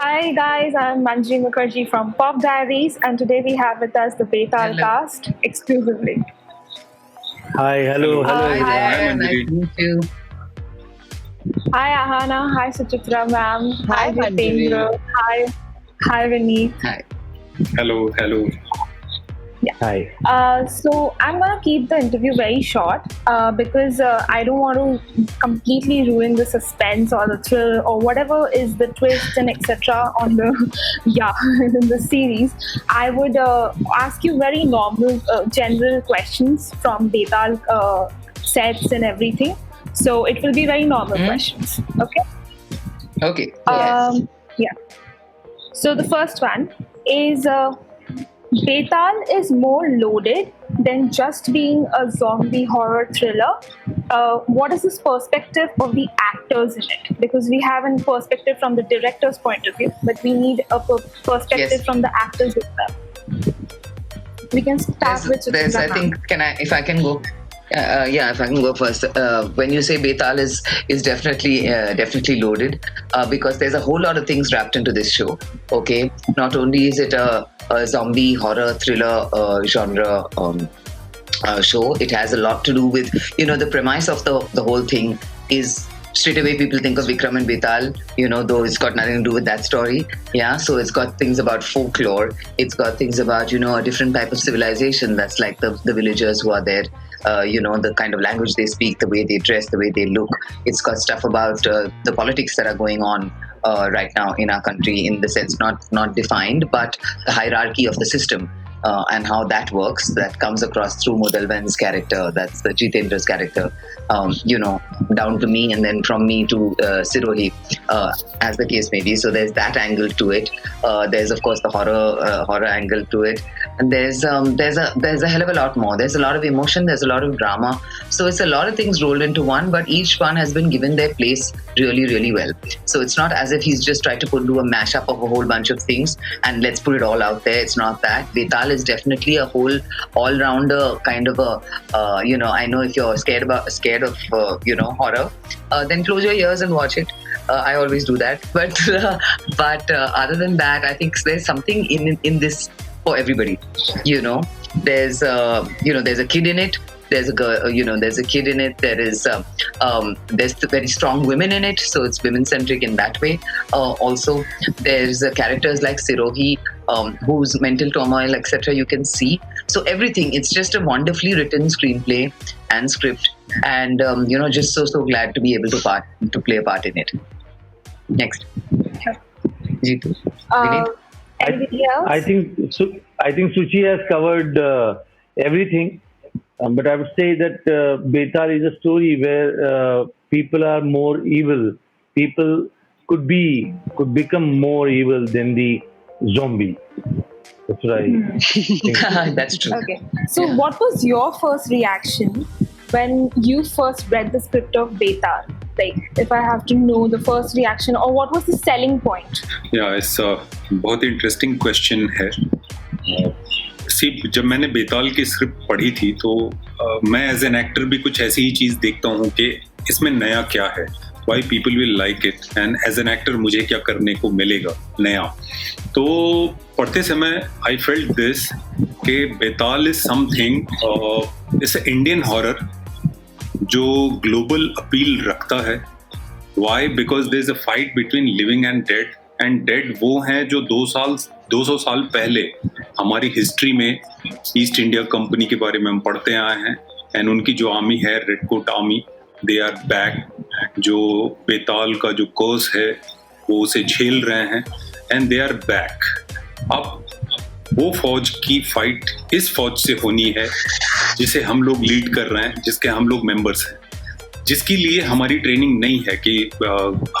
Hi guys, I'm Manji Mukherjee from Pop Diaries, and today we have with us the Betal Hello. cast exclusively. Hi, hello, Uh, hello Hi hi, everyone. there. Nice Manjari. to meet you. hi Ahana, hi Suchitra ma'am, hi Hi, Manjari. Jitendra, hi Vineet. Hi. Hello. Hi. So I'm gonna keep the interview very short because I don't want to completely ruin the suspense or the thrill or whatever is the twist and etc. on the in the series. I would ask you very normal, general questions from Betal sets and everything. So it will be very normal questions. Okay. Okay. Yes. Yeah. So the first one is Betal is more loaded than just being a zombie horror thriller. What is this perspective of the actors in it? Because we have a perspective from the director's point of view, but we need a perspective Yes. from the actors as well. We can start with There's I Suchitra. think, if I can go. If I can go first. When you say Betal is definitely loaded, because there's a whole lot of things wrapped into this show. Okay, not only is it a zombie horror thriller genre show, it has a lot to do with the premise of the whole thing is. Straight away, people think of Vikram and Betal, though it's got nothing to do with that story. Yeah, so it's got things about folklore. It's got things about, a different type of civilization that's like the villagers who are there, the kind of language they speak, the way they dress, the way they look. It's got stuff about the politics that are going on right now in our country, in the sense not defined, but the hierarchy of the system. And how that works, that comes across through Mudalvan's character, that's the Jitendra's character, down to me, and then from me to Sirohi, as the case may be. So there's that angle to it. There's of course the horror angle to it, and there's a hell of a lot more. There's a lot of emotion. There's a lot of drama. So it's a lot of things rolled into one, but each one has been given their place really, really well. So it's not as if he's just tried to do a mashup of a whole bunch of things and let's put it all out there. It's not that. Betal is definitely a whole all-rounder kind of a. I know if you're scared of horror, then close your ears and watch it. I always do that. But other than that, I think there's something in this for everybody. There's there's a kid in it. There's a girl, there's a kid in it. There's very strong women in it, so it's women-centric in that way. Also, there's characters like Sirohi, whose mental turmoil, etc. you can see. So everything, it's just a wonderfully written screenplay and script, and just so glad to be able to play a part in it. Next, Jeetu. Anybody else? I think Suchi has covered everything, but I would say that Betal is a story where people are more evil. People could become more evil than the zombie. That's what I think. That's true. Okay. So, what was your first reaction when you first read the script of Betal? Like, if I have to know the first reaction, or what was the selling point? इस बहुत ही interesting question है. जब मैंने बेताल की script पढ़ी थी तो मैं एज एन एक्टर भी कुछ ऐसी ही चीज़ देखता हूँ कि इसमें नया क्या है, why people will like it, and as an actor मुझे क्या करने को मिलेगा नया. तो पढ़ते समय आई फेल्ट दिस कि Betaal is something, it's Indian horror जो ग्लोबल अपील रखता है. Why? Because there is a fight between living and dead वो हैं जो 200 साल पहले हमारी हिस्ट्री में ईस्ट इंडिया कंपनी के बारे में हम पढ़ते आए हैं, एंड उनकी जो आर्मी है, red coat army, they are back. जो बेताल का जो कर्स है वो उसे झेल रहे हैं, एंड दे आर बैक. अब वो फौज की फाइट इस फौज से होनी है जिसे हम लोग लीड कर रहे हैं, जिसके हम लोग मेंबर्स हैं, जिसके लिए हमारी ट्रेनिंग नहीं है. कि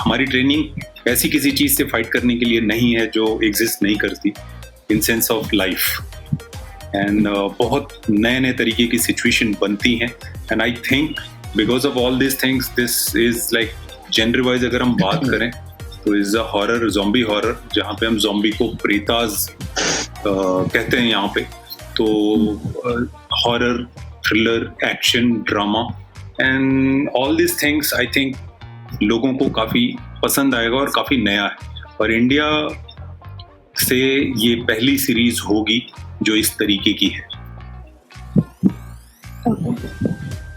हमारी ट्रेनिंग ऐसी किसी चीज़ से फाइट करने के लिए नहीं है जो एग्जिस्ट नहीं करती in sense of life. And बहुत नए तरीके की सिचुएशन बनती हैं, and I think because of all this things this is like gender wise अगर हम बात करें तो is a horror, zombie horror, जहाँ पे हम ज़ॉम्बी को प्रेताज कहते हैं यहाँ पे. तो horror, thriller, action, drama and all this things I think लोगों को काफ़ी पसंद आएगा और काफ़ी नया है. और इंडिया से ये पहली सीरीज होगी जो इस तरीके की है.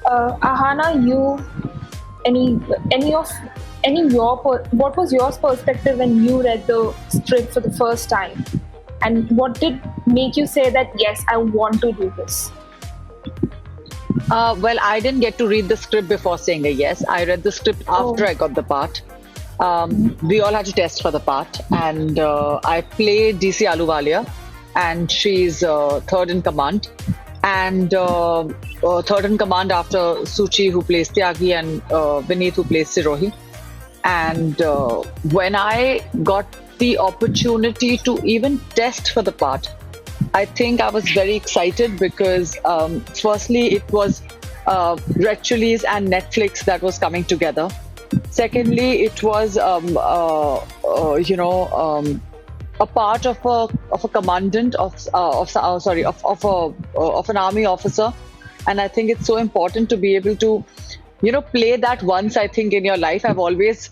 Ahana, what was your perspective when you read the script for the first time, and what did make you say that yes, I want to do this? Well, I didn't get to read the script before saying a yes. I read the script after I got the part. We all had to test for the part, and I played DC Ahluwalia, and she's third in command, and third in command after Suchi, who plays Tyagi, and Vineet, who plays Sirohi. And when I got the opportunity to even test for the part, I think I was very excited because firstly, it was Red Chillies and Netflix that was coming together. Secondly, it was a part of a commandant of an army officer, and I think it's so important to be able to play that once. I think in your life, I've always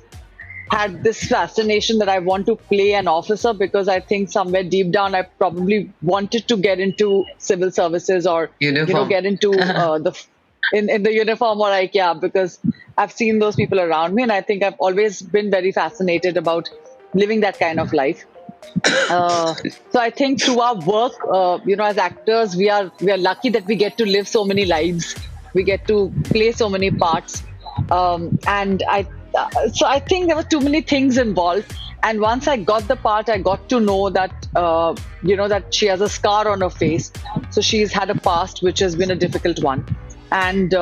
had this fascination that I want to play an officer, because I think somewhere deep down I probably wanted to get into civil services or Uniform. get into in the uniform, or because I've seen those people around me, and I think I've always been very fascinated about living that kind of life. So I think through our work, as actors, we are lucky that we get to live so many lives, we get to play so many parts, and so I think there were too many things involved. And once I got the part, I got to know that that she has a scar on her face, so she's had a past which has been a difficult one, and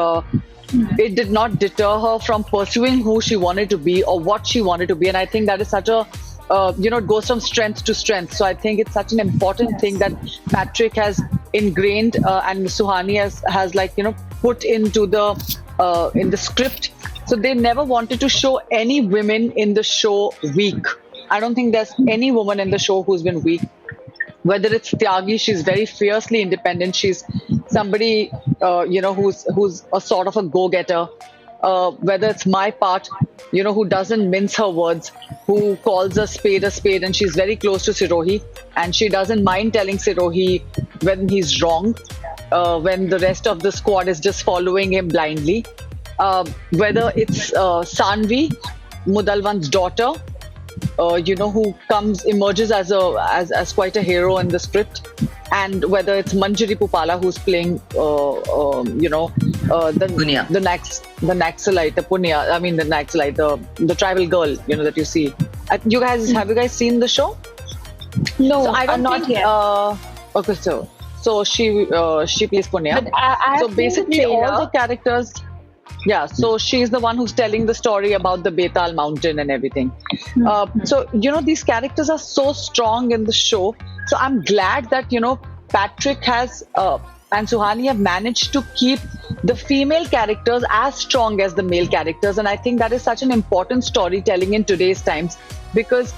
it did not deter her from pursuing who she wanted to be or what she wanted to be. And I think that is such a it goes from strength to strength. So I think it's such an important thing that Patrick has ingrained and Suhani has put into the in the script. So they never wanted to show any women in the show weak. I don't think there's any woman in the show who's been weak. Whether it's Tyagi, she's very fiercely independent. She's somebody who's a sort of a go-getter. Whether it's my part, who doesn't mince her words, who calls a spade, and she's very close to Sirohi, and she doesn't mind telling Sirohi when he's wrong, when the rest of the squad is just following him blindly. Whether it's Sanvi, Mudalwan's daughter, who emerges as quite a hero in the script, and whether it's Manjari Pupala, who's playing Punya. the Naxalite, the Punya, I mean the Naxalite, the tribal girl, that you see. Have you guys seen the show? No, So I don't not think, yet. Okay, so she plays Punya. But I So have seen the basically, all trailer. the characters. Yeah, so she's the one who's telling the story about the Betal mountain and everything. So these characters are so strong in the show. So I'm glad that Patrick has and Suhani have managed to keep the female characters as strong as the male characters, and I think that is such an important storytelling in today's times, because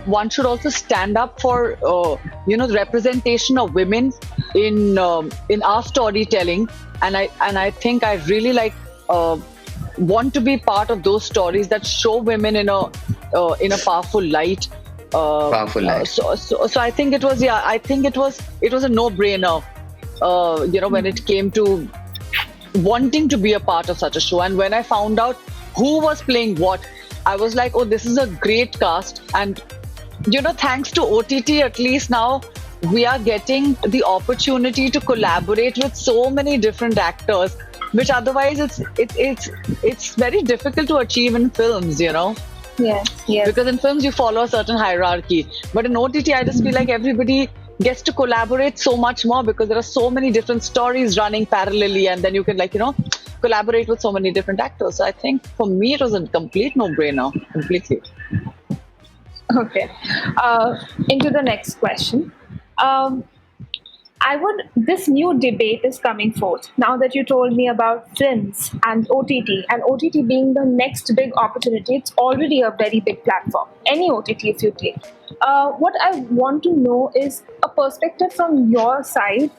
one should also stand up for the representation of women in our storytelling, and I think I really want to be part of those stories that show women in a powerful light. Powerful light. So I think it was a no-brainer. When it came to wanting to be a part of such a show, and when I found out who was playing what, I was like, oh, this is a great cast. And thanks to OTT, at least now we are getting the opportunity to collaborate with so many different actors, which otherwise it's very difficult to achieve in films, Yes. because in films you follow a certain hierarchy, but in OTT I just feel like everybody gets to collaborate so much more, because there are so many different stories running parallelly, and then you can collaborate with so many different actors. So I think for me it was a complete no-brainer, completely. Okay. Into the next question. This new debate is coming forth now that you told me about films and OTT being the next big opportunity. It's already a very big platform, any OTT if you take. What I want to know is a perspective from your side.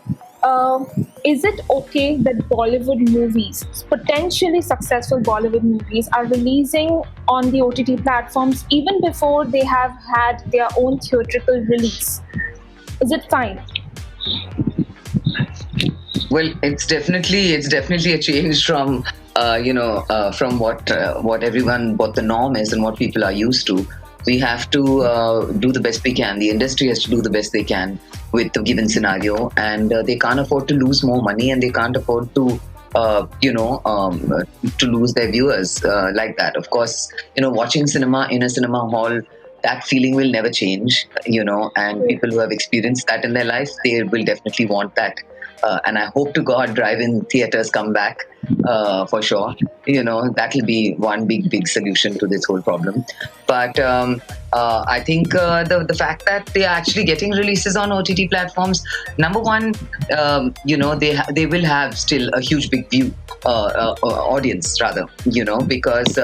Is it okay that Bollywood movies, potentially successful Bollywood movies, are releasing on the OTT platforms even before they have had their own theatrical release? Is it fine? Well, it's definitely a change from from what the norm is and what people are used to. We have to do the best we can. The industry has to do the best they can with the given scenario, and they can't afford to lose more money, and they can't afford to to lose their viewers like that. Of course, watching cinema in a cinema hall, that feeling will never change, and people who have experienced that in their life, they will definitely want that. And I hope to God drive-in theaters come back for sure. That will be one big solution to this whole problem. But I think the fact that they are actually getting releases on OTT platforms, number one, they will have still a huge big view audience rather, because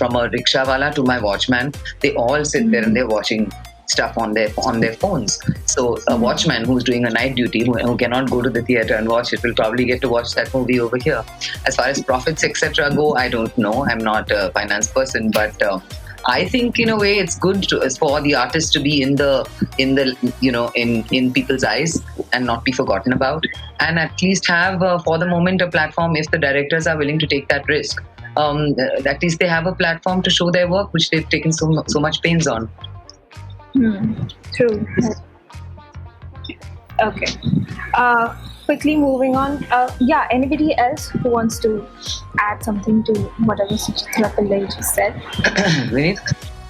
from a rickshawala to my watchman, they all sit there and they're watching stuff on their phones. So a watchman who's doing a night duty, who cannot go to the theater and watch it, will probably get to watch that movie over here. As far as profits etc. go, I don't know. I'm not a finance person, but I think in a way it's good for the artist to be in people's eyes and not be forgotten about, and at least have for the moment a platform if the directors are willing to take that risk. At least they have a platform to show their work, which they've taken so much pains on. True. Okay. Quickly moving on. Anybody else who wants to add something to whatever Suchitra Pillai just said? Vineet?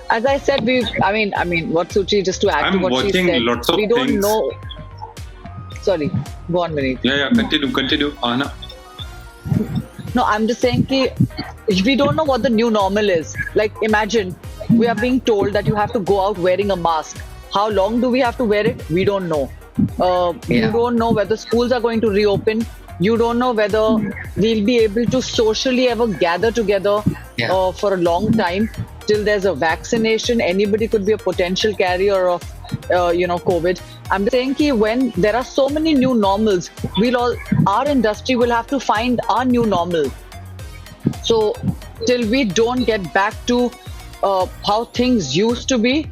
As I said, I mean, what Suchi, just to add to what she said, I'm watching lots of we don't things. know. Sorry, go on, Vineet. Yeah, continue, Ahana. No, I'm just saying that we don't know what the new normal is. Like, imagine we are being told that you have to go out wearing a mask. How long do we have to wear it? We don't know. You don't know whether schools are going to reopen. You don't know whether we'll be able to socially ever gather together for a long time till there's a vaccination. Anybody could be a potential carrier of, COVID. I'm just saying that when there are so many new normals, our industry will have to find our new normal. So till we don't get back to how things used to be,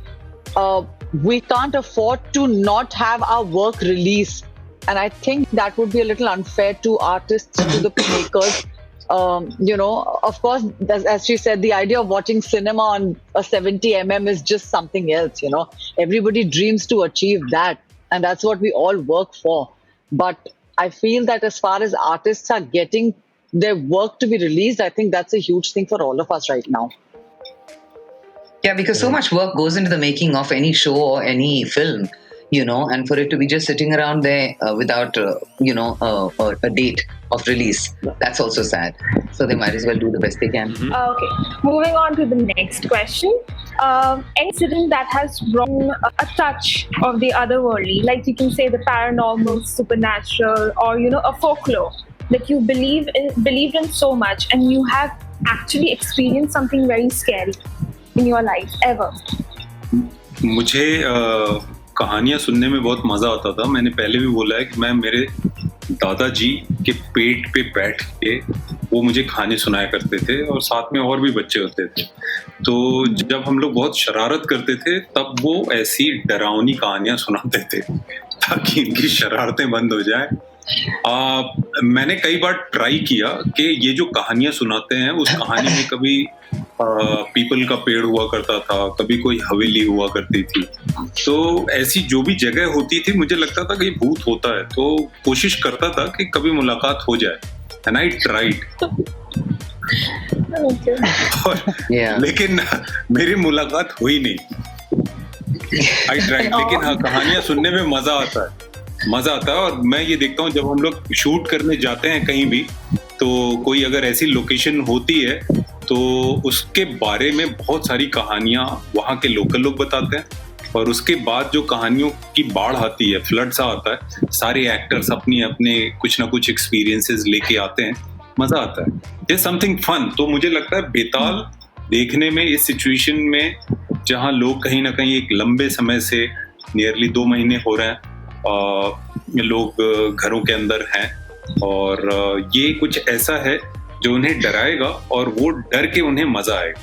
we can't afford to not have our work released. And I think that would be a little unfair to artists, to the filmmakers. Of course, as she said, the idea of watching cinema on a 70mm is just something else, Everybody dreams to achieve that. And that's what we all work for. But I feel that as far as artists are getting their work to be released, I think that's a huge thing for all of us right now. Yeah, because so much work goes into the making of any show or any film, and for it to be just sitting around there without, a date of release, that's also sad. So they might as well do the best they can. Okay, moving on to the next question. Any incident that has brought a touch of the otherworldly, like you can say the paranormal, supernatural, or a folklore that you believed in so much, and you have actually experienced something very scary in your life ever? मुझे कहानियां सुनने में बहुत मजा आता था. मैंने पहले भी बोला है कि मैं मेरे दादाजी के पेट पे बैठ के वो मुझे कहानी सुनाया करते थे, और साथ में और भी बच्चे होते थे. तो जब हम लोग बहुत शरारत करते थे तब वो ऐसी डरावनी कहानियां सुनाते थे ताकि इनकी शरारतें बंद हो जाए. मैंने कई बार ट्राई किया कि ये जो कहानियां सुनाते हैं उस कहानी में कभी पीपल का पेड़ हुआ करता था, कभी कोई हवेली हुआ करती थी. तो ऐसी जो भी जगह होती थी मुझे लगता था कि भूत होता है, तो कोशिश करता था कि कभी मुलाकात हो जाए. एंड आई ट्राइड, लेकिन मेरी मुलाकात हुई नहीं. आई ट्राइड, लेकिन हाँ, कहानियां सुनने में मजा आता है. और मैं ये देखता हूँ जब हम लोग शूट करने जाते हैं कहीं भी, तो कोई अगर ऐसी लोकेशन होती है तो उसके बारे में बहुत सारी कहानियां वहाँ के लोकल लोग बताते हैं, और उसके बाद जो कहानियों की बाढ़ आती है, फ्लड सा आता है, सारे एक्टर्स अपने कुछ ना कुछ एक्सपीरियंसेस लेके आते हैं. मजा आता है. There's something fun. तो मुझे लगता है बेताल देखने में इस सिचुएशन में, जहाँ लोग कहीं ना कहीं एक लंबे समय से, नियरली 2 महीने हो रहे हैं, लोग घरों के अंदर हैं, और ये कुछ ऐसा है जो उन्हें डराएगा और वो डर के उन्हें मजा आएगा।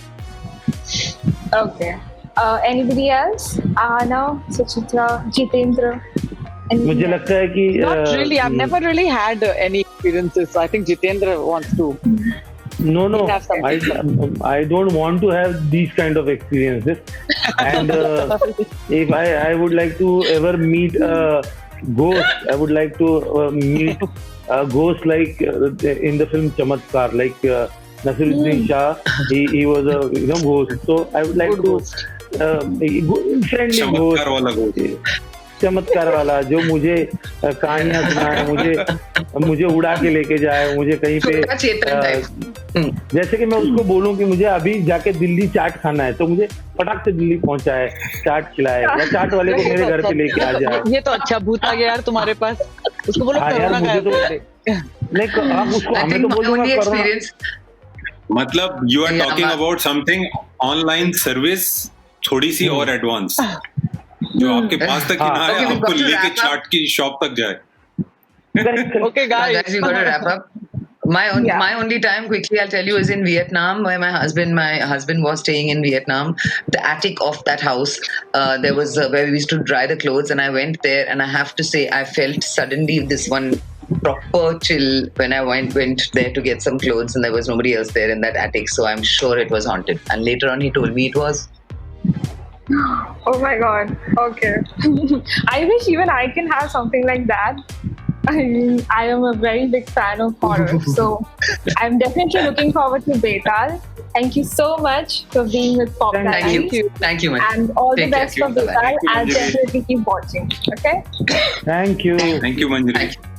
Okay. Anybody else? Anna, Suchitra, Jitendra. मुझे लगता है कि Not really. I've never really had any experiences. So I think Jitendra wants to. No, You have something. I don't want to have these kind of experiences. And if I would like to ever meet a ghost, I would like to meet a ghost like in the film Chamatkar, like Nasiruddin Shah. He was a ghost. So I would like Good to ghost. friendly चमत्कार वाला ghost. गोश्त। चमत्कार वाला जो मुझे कहानियां सुनाए, मुझे उड़ा के लेके जाए, मुझे कहीं पे छोटा चेतन टाइप। जैसे कि मैं उसको बोलूं कि मुझे अभी जाके दिल्ली चाट खाना है, तो मुझे फटाक से दिल्ली पहुंचाए, चाट खिलाए, या चाट वाले को मेरे घर पे लेके आ जाए। ये तो अच्छा भूत आ गया यार तुम्हारे पास। उसको बोलो हाँ यार, कोरोना मुझे तो गायब। नहीं, आप उसको, I हमें think तो my बोलूंगा only कोरोना। experience. मतलब you are Yeah, talking but- about something online service थोड़ी सी और एडवांस, जो आपके पास तक ही ना आए, Okay, we've आपको got to लेके wrap up. चाट की शॉप तक जाए। Okay, Now, guys. guys, we got to wrap up. Yeah. My only time, quickly I'll tell you, is in Vietnam, where my husband was staying in Vietnam. The attic of that house, there was where we used to dry the clothes, and I went there, and I have to say, I felt suddenly this one proper chill when I went there to get some clothes, and there was nobody else there in that attic, so I'm sure it was haunted. And later on, he told me it was. Oh my god. Okay. I wish even I can have something like that. I mean, I am a very big fan of horror, so I'm definitely looking forward to Betal. Thank you so much for being with Pop Thank Time. you. Thank you, man. And all Take the care. best for Bye-bye. Betal. Thank you, I'll Manjari. definitely keep watching. Okay? Thank you. Thank you Manjari. Thank you.